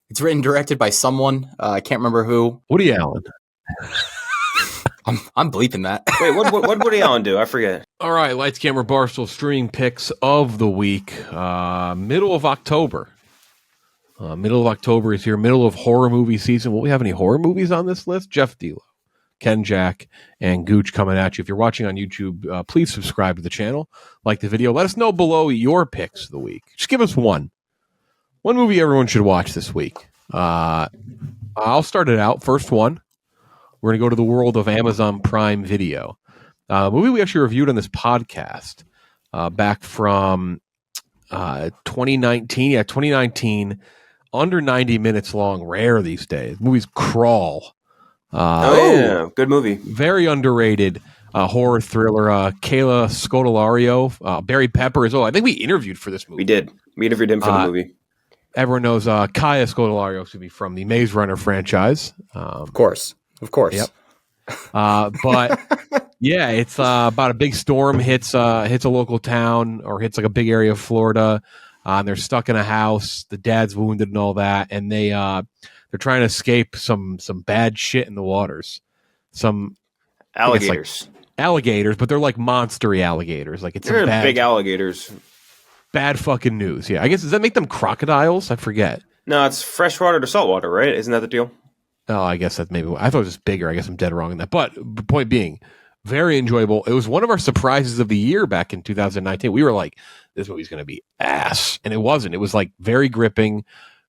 It's written and directed by someone. I can't remember who. Woody Allen. I'm bleeping that. Wait, what Woody Allen do? I forget. All right, Lights, Camera, Barstool streaming picks of the week. Middle of October. Middle of October is here. Middle of horror movie season. Will we have any horror movies on this list? Jeff D'Lo, Ken Jack, and Gooch coming at you. If you're watching on YouTube, please subscribe to the channel. Like the video. Let us know below your picks of the week. Just give us one. One movie everyone should watch this week. I'll start it out. First one. We're going to go to the world of Amazon Prime Video. A movie we actually reviewed on this podcast back from 2019. Yeah, 2019. Under 90 minutes long. Rare these days. Movies Crawl. Good movie. Very underrated horror thriller. Kayla Scodelario. Barry Pepper as well. I think we interviewed for this movie. We did. We interviewed him for the movie. Everyone knows Kaya Scodelario to be from the Maze Runner franchise. Of course. Yep. But yeah, it's about a big storm hits a local town or hits like a big area of Florida. And they're stuck in a house. The dad's wounded and all that, and they're trying to escape some bad shit in the waters. Some Alligators. Alligators, but they're like monstery alligators. Like they're big alligators. Bad fucking news. Yeah, I guess does that make them crocodiles? I forget. No, it's freshwater to saltwater, right? Isn't that the deal? Oh, I guess that's maybe. I thought it was just bigger. I guess I'm dead wrong in that. But the point being, very enjoyable. It was one of our surprises of the year back in 2019. We were like, this movie's going to be ass. And it wasn't. It was like very gripping,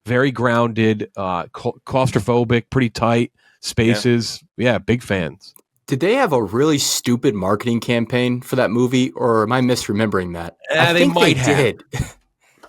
very grounded, claustrophobic, pretty tight spaces. Yeah, big fans. Did they have a really stupid marketing campaign for that movie, or am I misremembering that? I think they did.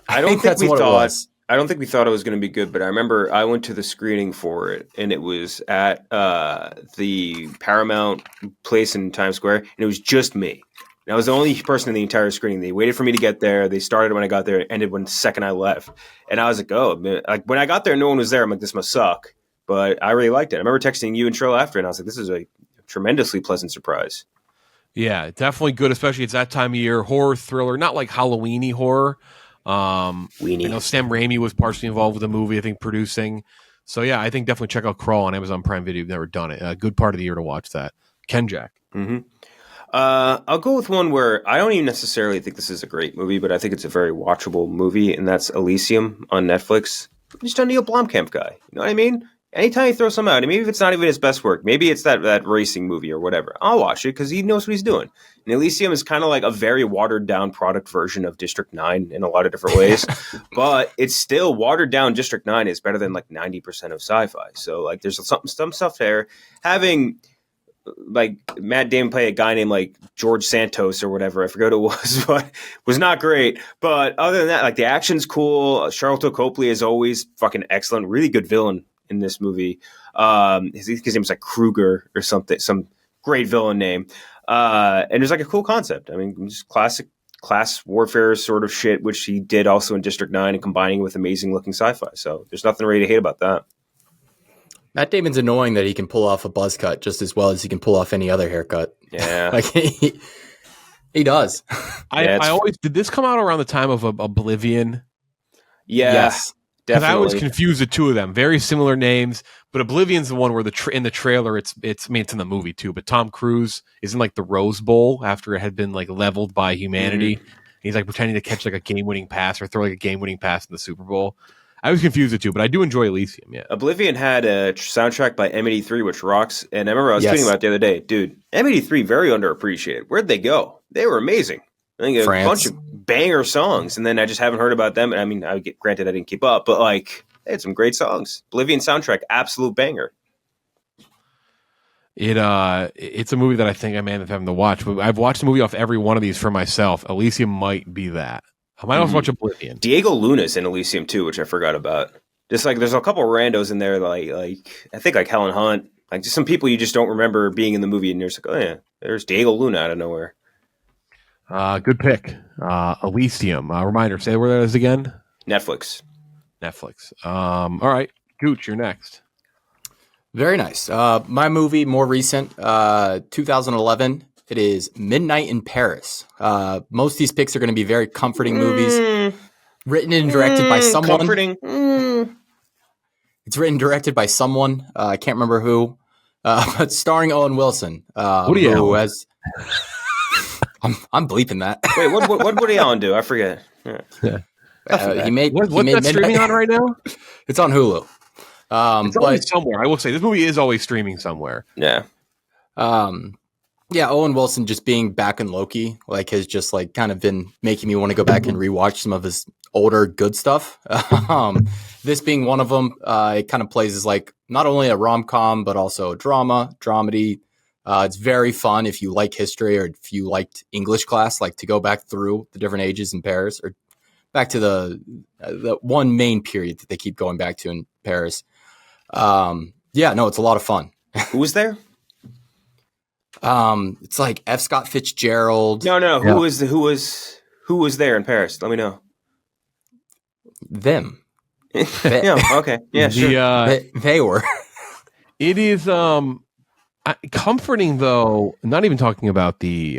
I don't think we thought. I don't think we thought it was going to be good, but I remember I went to the screening for it, and it was at the Paramount place in Times Square, and it was just me. And I was the only person in the entire screening. They waited for me to get there. They started when I got there, and ended when the second I left. And I was like, oh, man. Like when I got there, no one was there. I'm like, this must suck. But I really liked it. I remember texting you and Trill after, and I was like, this is a tremendously pleasant surprise. Yeah, definitely good, especially it's that time of year. Horror thriller, not like Halloween-y horror. Weenie. I know Sam Raimi was partially involved with the movie, I think, producing. So yeah, I think definitely check out Crawl on Amazon Prime Video. You've never done it. A good part of the year to watch that. Ken Jack. Mm-hmm. I'll go with one where I don't even necessarily think this is a great movie, but I think it's a very watchable movie, and that's Elysium on Netflix. I'm just a Neil Blomkamp guy. You know what I mean? Anytime he throws something out, maybe if it's not even his best work, maybe it's that racing movie or whatever, I'll watch it because he knows what he's doing. And Elysium is kind of like a very watered-down product version of District 9 in a lot of different ways. But it's still watered-down. District 9 is better than like 90% of sci-fi. So like there's some stuff there. Having like Matt Damon play a guy named like George Santos or whatever, I forgot who it was, but was not great. But other than that, like the action's cool. Copley is always fucking excellent. Really good villain in this movie. His name was like Kruger or something, some great villain name. And there's like a cool concept. I mean, just classic class warfare sort of shit, which he did also in District 9 and combining it with amazing looking sci-fi. So there's nothing really to hate about that. Matt Damon's annoying that he can pull off a buzz cut just as well as he can pull off any other haircut. Yeah. Like he does. I always, did this come out around the time of Oblivion? Yeah. Yes. Because I was confused the two of them. Very similar names, but Oblivion's the one where in the trailer, it's in the movie too, but Tom Cruise is in like the Rose Bowl after it had been like leveled by humanity. Mm-hmm. He's like pretending to catch like a game-winning pass or throw like a game-winning pass in the Super Bowl. I was confused the two, but I do enjoy Elysium, yeah. Oblivion had a soundtrack by M83, which rocks. And I remember I was tweeting about it the other day. Dude, M83, very underappreciated. Where'd they go? They were amazing. I think a bunch of banger songs, and then I just haven't heard about them. I mean, granted, I didn't keep up, but like they had some great songs. Oblivion soundtrack, absolute banger. It's a movie that I think I may end up having to watch. But I've watched the movie off every one of these for myself. Elysium might be that. I might also watch Oblivion. Diego Luna's in Elysium too, which I forgot about. Just like there's a couple of randos in there, like I think like Helen Hunt, like just some people you just don't remember being in the movie, and you're just like, oh yeah, there's Diego Luna out of nowhere. Good pick. Elysium. Reminder, say where that is again. Netflix. All right. Gooch, you're next. Very nice. My movie, more recent, 2011. It is Midnight in Paris. Most of these picks are going to be very comforting movies. Written and directed by someone. Comforting. It's written and directed by someone. I can't remember who, but starring Owen Wilson. Woody who Allen. has. I'm bleeping that. Wait, what Woody Allen do? I forget. Yeah. He made. What's he made that streaming on right now? It's on Hulu. It's always somewhere. I will say this movie is always streaming somewhere. Yeah. Yeah, Owen Wilson just being back in Loki, like, has just like kind of been making me want to go back and rewatch some of his older good stuff. This being one of them, it kind of plays as like not only a rom-com but also a dramedy. It's very fun if you like history or if you liked English class, like to go back through the different ages in Paris or back to the one main period that they keep going back to in Paris. Yeah, no, it's a lot of fun. Who was there? It's like F. Scott Fitzgerald. No. Who was there in Paris? Let me know. Them. Yeah. Okay. Yeah. Sure. They were. It is comforting though. Not even talking about Woody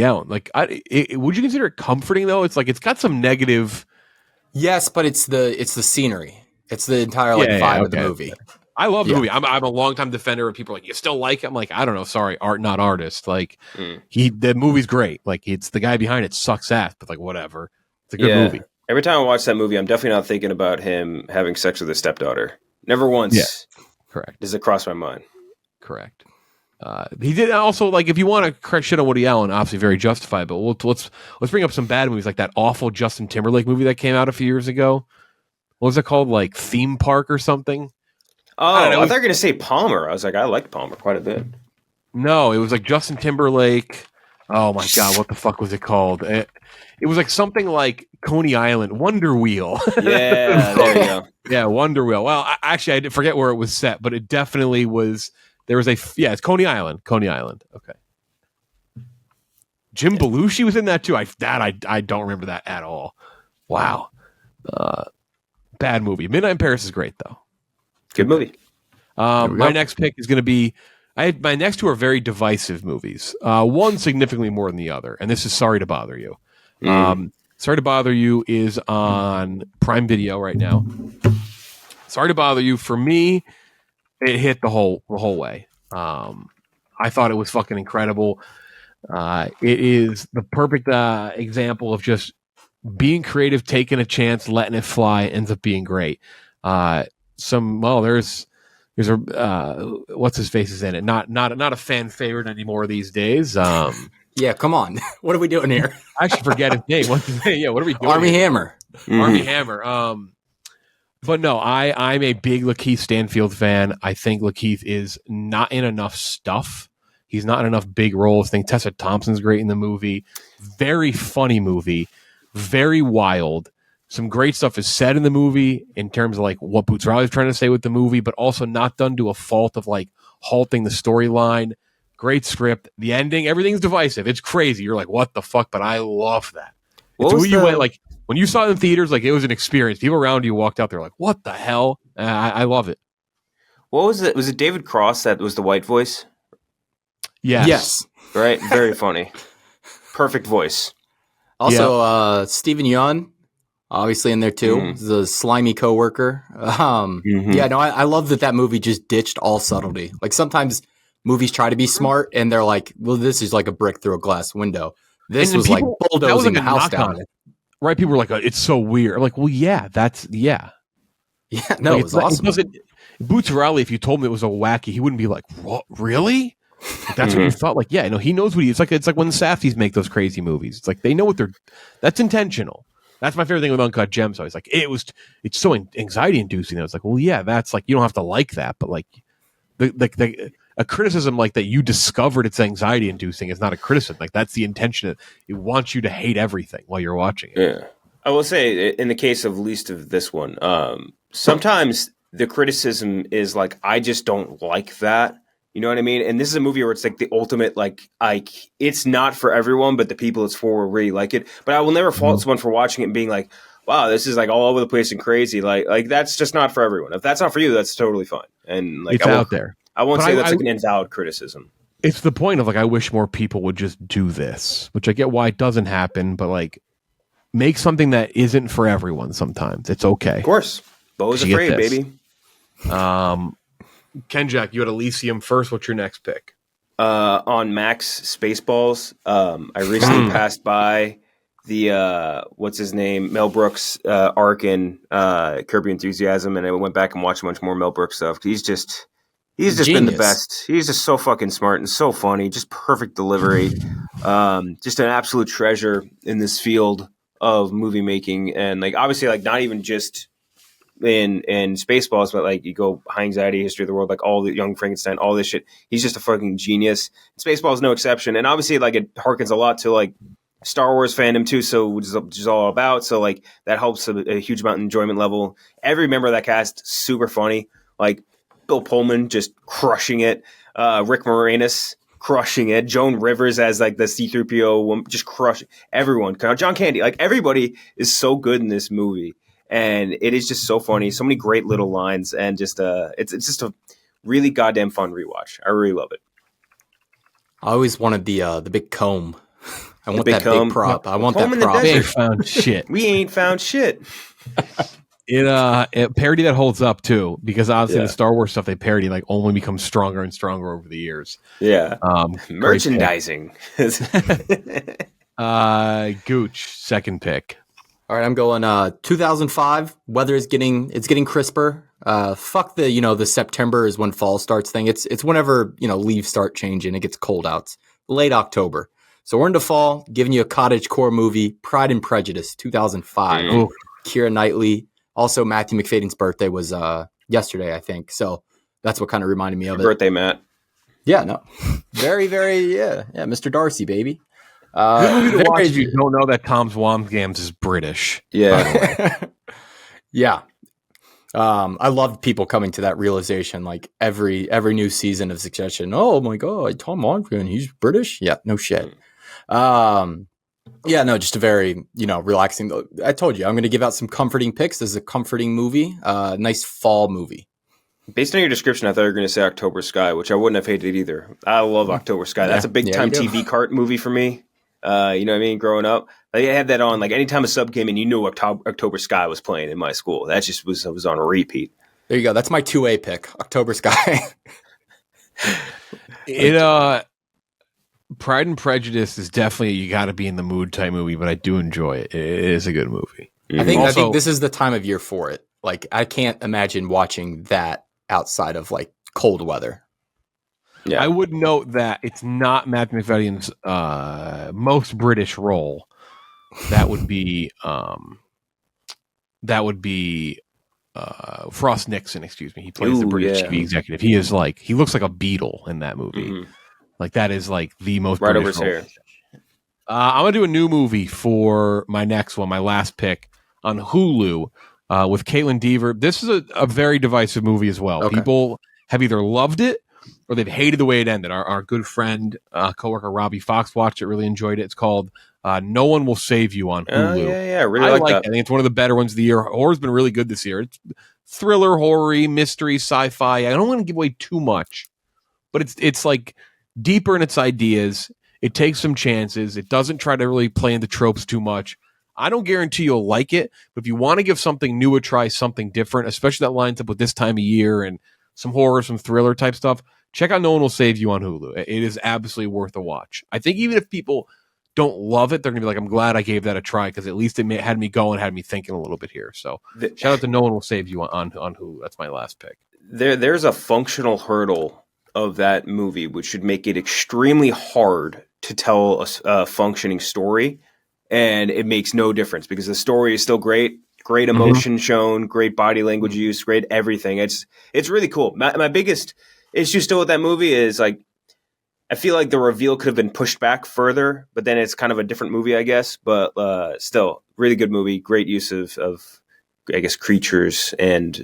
Allen. Like, would you consider it comforting though? It's like it's got some negative. Yes, but it's the scenery. It's the entire vibe of the movie. I love the movie. I'm a longtime defender of people like, you still like it? I'm like, I don't know. Sorry, art, not artist. Like the movie's great. Like it's the guy behind it sucks ass, but like whatever. It's a good movie. Every time I watch that movie, I'm definitely not thinking about him having sex with his stepdaughter. Never once. Yeah. Correct. Does it cross my mind? Correct. He did also, like, if you want to correct shit on Woody Allen, obviously very justified, but let's bring up some bad movies, like that awful Justin Timberlake movie that came out a few years ago. What was it called? Like Theme Park or something? Oh, I thought you were going to say Palmer. I was like, I liked Palmer quite a bit. No, it was like Justin Timberlake. Oh my God, what the fuck was it called? It was like something like Coney Island, Wonder Wheel. Yeah, there you go. Yeah, Wonder Wheel. Well, I did forget where it was set, but it definitely was. There was it's Coney Island. Coney Island. Okay. Jim Belushi was in that too. I don't remember that at all. Wow. Bad movie. Midnight in Paris is great though. Good movie. My next pick is going to be. My next two are very divisive movies. One significantly more than the other, and this is Sorry to Bother You. Sorry to Bother You is on Prime Video right now. Sorry to Bother You, for me, it hit the whole way. I thought it was fucking incredible. It is the perfect example of just being creative, taking a chance, letting it fly. Ends up being great. There's a what's his face is in it. Not a fan favorite anymore these days. Yeah, come on. What are we doing here? I actually forget his name. What's his name? Yeah, what are we doing? Army Hammer. Army Hammer. But no, I'm a big Lakeith Stanfield fan. I think Lakeith is not in enough stuff. He's not in enough big roles. I think Tessa Thompson's great in the movie. Very funny movie. Very wild. Some great stuff is said in the movie in terms of like what Boots Riley's trying to say with the movie, but also not done to a fault of like halting the storyline. Great script. The ending, everything's divisive. It's crazy. You're like, what the fuck? But I love that. It's who you went, like, when you saw it in theaters, like, it was an experience. People around you walked out there like, what the hell? I love it. What was it? Was it David Cross that was the white voice? Yes. Right? Very funny. Perfect voice. Also, Stephen Yeun, obviously in there too. The slimy coworker. Yeah, no, I love that movie just ditched all subtlety. Like sometimes movies try to be smart and they're like, well, this is like a brick through a glass window. This was like bulldozing the house down. Right? People were like, it's so weird. I'm like, well, yeah, yeah. Yeah, no, like, it's awesome. Boots Riley, if you told him it was a wacky, he wouldn't be like, what, really? Like, that's what you thought. Like, yeah, no, he knows what it's like when the Safdies make those crazy movies. It's like they know what that's intentional. That's my favorite thing with Uncut Gems. So it's like it's so anxiety inducing. I was like, well, yeah, that's like, you don't have to like that, but like a criticism like that you discovered it's anxiety inducing is not a criticism. Like that's the intention. It wants you to hate everything while you're watching it. Yeah. I will say in the case of least of this one, sometimes the criticism is like, I just don't like that. You know what I mean? And this is a movie where it's like the ultimate, like it's not for everyone, but the people it's for will really like it. But I will never fault someone for watching it and being like, wow, this is like all over the place and crazy. Like that's just not for everyone. If that's not for you, that's totally fine. And like it's out there. I won't say that's like an invalid criticism. It's the point of like, I wish more people would just do this, which I get why it doesn't happen, but like make something that isn't for everyone. Sometimes it's okay. Of course, Bo is afraid, baby. Ken Jack, you had Elysium first. What's your next pick? On Max Spaceballs, I recently passed by the what's his name, Mel Brooks arc in Curb Your Enthusiasm, and I went back and watched a bunch more Mel Brooks stuff. He's just been the best. He's just so fucking smart and so funny. Just perfect delivery. Just an absolute treasure in this field of movie making, and like obviously like not even just in Spaceballs, but like you go High Anxiety, History of the World, like all the Young Frankenstein, all this shit. He's just a fucking genius. Spaceballs no exception, and obviously like it harkens a lot to like Star Wars fandom too, so which is all about. So like that helps a huge amount in enjoyment level. Every member of that cast super funny. Like Bill Pullman just crushing it. Rick Moranis crushing it. Joan Rivers as like the C-3PO woman, just crushing everyone. John Candy, like everybody is so good in this movie, and it is just so funny. So many great little lines, and just it's just a really goddamn fun rewatch. I really love it. I always wanted the big comb. I want big that comb. big prop. I want Comb that in the prop. desert. They found shit. We ain't found shit. It parody that holds up too, because obviously Yeah. the Star Wars stuff they parody like only becomes stronger and stronger over the years. Yeah. Great Merchandising. pick. Gooch, second pick. All right, I'm going 2005. Weather is getting crisper. Fuck the September is when fall starts thing. It's whenever leaves start changing. It gets cold out. It's late October. So we're into fall. Giving you a cottagecore movie, Pride and Prejudice, 2005. Ooh. Keira Knightley. Also, Matthew McFadden's birthday was yesterday, I think. So that's what kind of reminded me of it. Birthday, Matt. Yeah, no, very, very, yeah, Mr. Darcy, baby. Watch if you don't know that Tom Swampgams is British. Yeah. Yeah. I love people coming to that realization, like every new season of Succession. Oh my God, Tom Moncrief, he's British. Yeah, no shit. Yeah, no, just a very, relaxing. I told you, I'm going to give out some comforting picks. This is a comforting movie, nice fall movie. Based on your description, I thought you were going to say October Sky, which I wouldn't have hated either. I love October Sky. That's a big time TV cart movie for me. You know what I mean? Growing up, I had that on like anytime a sub came in, you knew October Sky was playing in my school. That just was on repeat. There you go. That's my 2A pick, October Sky. Pride and Prejudice is definitely you got to be in the mood type movie, but I do enjoy it. It is a good movie. I think this is the time of year for it. Like I can't imagine watching that outside of like cold weather. Yeah. I would note that it's not Matthew McFadden's most British role. That would be Frost Nixon. Excuse me. He plays the British TV executive. He looks like a beetle in that movie. Mm-hmm. Like that is like the most right British over his role. hair. I'm gonna do a new movie for my next one, my last pick on Hulu with Caitlin Dever. This is a very divisive movie as well. Okay. People have either loved it or they've hated the way it ended. Our good friend, coworker Robbie Fox watched it, really enjoyed it. It's called No One Will Save You on Hulu. Yeah, really like that. I think it's one of the better ones of the year. Horror's been really good this year. It's thriller, horror, mystery, sci-fi. I don't want to give away too much, but it's like deeper in its ideas. It takes some chances. It doesn't try to really play into tropes too much. I don't guarantee you'll like it, but if you want to give something new a try, something different, especially that lines up with this time of year and some horror, some thriller type stuff, check out No One Will Save You on Hulu. It is absolutely worth a watch. I think even if people don't love it, they're going to be like, I'm glad I gave that a try because at least it had me going, had me thinking a little bit here. So shout out to No One Will Save You on Hulu. That's my last pick. There's a functional hurdle of that movie which should make it extremely hard to tell a functioning story, and it makes no difference because the story is still great emotion shown, great body language use, great everything. It's really cool. My biggest issue still with that movie is like I feel like the reveal could have been pushed back further, but then it's kind of a different movie, I guess. But still, really good movie, great use of I guess creatures and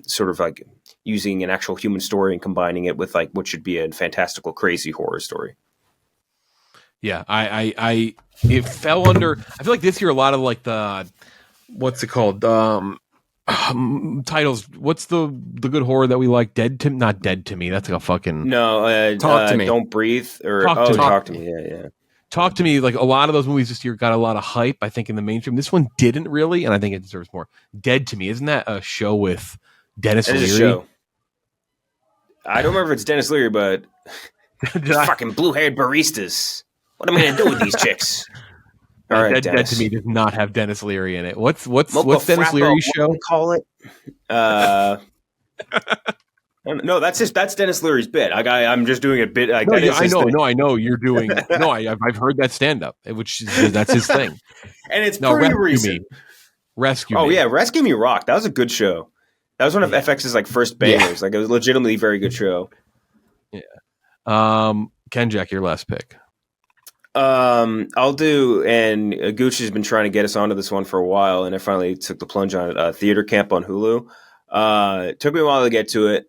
sort of like using an actual human story and combining it with like what should be a fantastical, crazy horror story. Yeah, I it fell under. I feel like this year a lot of like the what's it called titles. What's the good horror that we like? Not Dead to Me. That's like a fucking no. Talk to Me. Don't Breathe or Talk to Me. Talk to Me. Yeah. Talk to me, like a lot of those movies this year got a lot of hype, I think, in the mainstream. This one didn't really, and I think it deserves more. Dead to Me, isn't that a show with Dennis It Leary? is a show. I don't remember if it's Dennis Leary, but fucking blue-haired baristas. What am I going to do with these chicks? All right, Dead to Me does not have Dennis Leary in it. What's Dennis Leary's show? Call it. No, that's Dennis Leary's bit. I'm just doing a bit. Like, I know. You're doing. No, I've heard that stand up, which that's his thing. And it's pretty recent. Rescue Me. Oh yeah, Rescue Me rocked. That was a good show. That was one of FX's like first bangers. Like it was legitimately a very good show. Yeah. Ken Jack, your last pick. I'll do, and Gooch has been trying to get us onto this one for a while, and I finally took the plunge on it. Theater Camp on Hulu. It took me a while to get to it.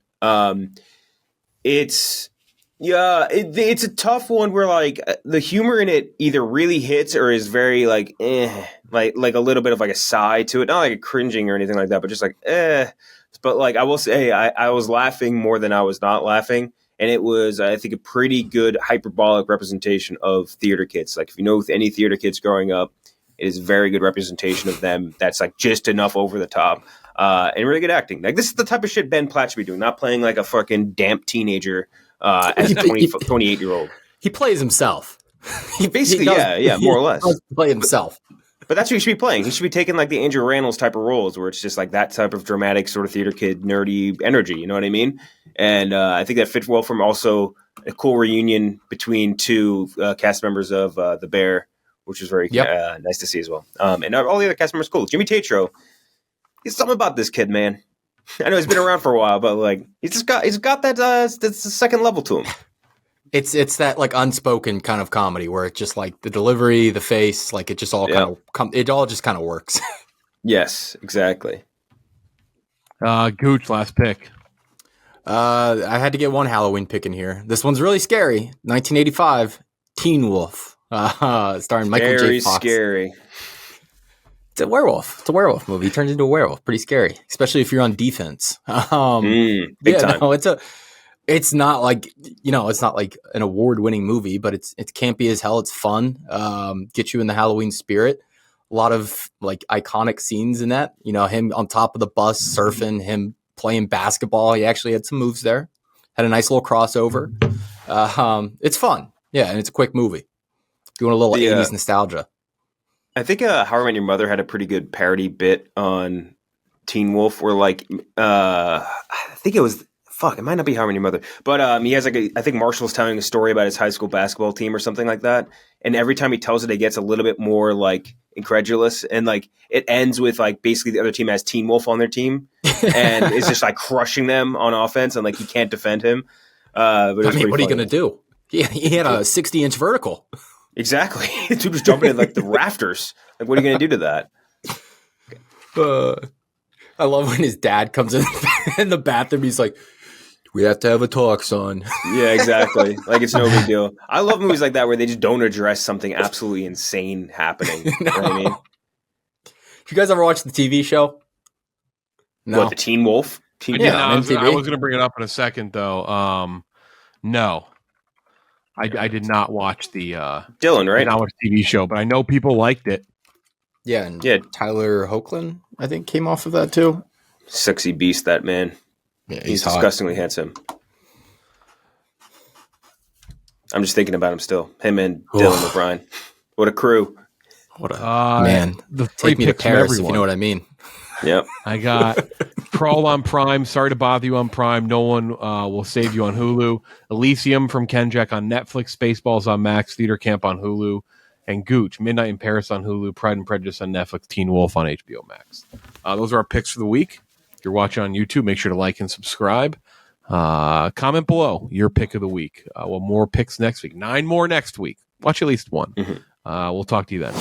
It's a tough one where like the humor in it either really hits or is very like like a little bit of like a sigh to it, not like a cringing or anything like that, but just like But like I will say, I was laughing more than I was not laughing. And it was, I think, a pretty good hyperbolic representation of theater kids. Like, if you know any theater kids growing up, it is a very good representation of them. That's like just enough over the top, and really good acting. Like, this is the type of shit Ben Platt should be doing, not playing like a fucking damp teenager as a 28-year-old. He plays himself. He basically, more or less. He does play himself. But that's what he should be playing. He should be taking like the Andrew Rannells type of roles, where it's just like that type of dramatic sort of theater kid nerdy energy. You know what I mean? And I think that fits well from also a cool reunion between two cast members of The Bear, which was very nice to see as well. And all the other cast members cool. Jimmy Tatro, he's something about this kid, man. I know he's been around for a while, but like he's got that second level to him. It's that like unspoken kind of comedy where it's just like the delivery, the face, like it just all it all just kind of works. Yes, exactly. Gooch, last pick. I had to get one Halloween pick in here. This one's really scary. 1985, Teen Wolf, starring Michael J. Fox. Very scary. It's a werewolf. It's a werewolf movie. He turns into a werewolf. Pretty scary, especially if you're on defense. Big time. No, it's not like, it's not like an award-winning movie, but it's campy as hell. It's fun. Get you in the Halloween spirit. A lot of like iconic scenes in that. Him on top of the bus surfing, him playing basketball. He actually had some moves there. Had a nice little crossover. It's fun. Yeah, and it's a quick movie. Doing a little 80s nostalgia. I think How I Met Your Mother had a pretty good parody bit on Teen Wolf where like I think it was it might not be How I Met Your Mother, but he has like I think Marshall's telling a story about his high school basketball team or something like that, and every time he tells it gets a little bit more like incredulous, and like it ends with like basically the other team has Teen Wolf on their team and is just like crushing them on offense, and like he can't defend him. But what are you gonna do? He had a 60-inch vertical. Exactly. Dude was jumping in like the rafters. Like, what are you going to do to that? I love when his dad comes in the bathroom. He's like, "We have to have a talk, son." Yeah, exactly. Like, it's no big deal. I love movies like that where they just don't address something absolutely insane happening. No. You know what I mean? You guys ever watch the TV show? No. What, the Teen Wolf? I was going to bring it up in a second, though. No. I did not watch the Dylan, right? I did not watch the TV show, but I know people liked it. Yeah, and Tyler Hoechlin, I think, came off of that too. Sexy beast, that man. Yeah, he's disgustingly handsome. I'm just thinking about him still. Him and Dylan O'Brien. What a crew. What a man. Take me to Paris, if you know what I mean. Yep. I got Crawl on Prime. Sorry to bother you on Prime. No one will save you on Hulu. Elysium from Kenjack on Netflix. Spaceballs on Max. Theater Camp on Hulu. And Gooch, Midnight in Paris on Hulu. Pride and Prejudice on Netflix. Teen Wolf on HBO Max. Those are our picks for the week. If you're watching on YouTube, make sure to like and subscribe. Comment below your pick of the week. More picks next week. 9 more next week. Watch at least one. Mm-hmm. We'll talk to you then.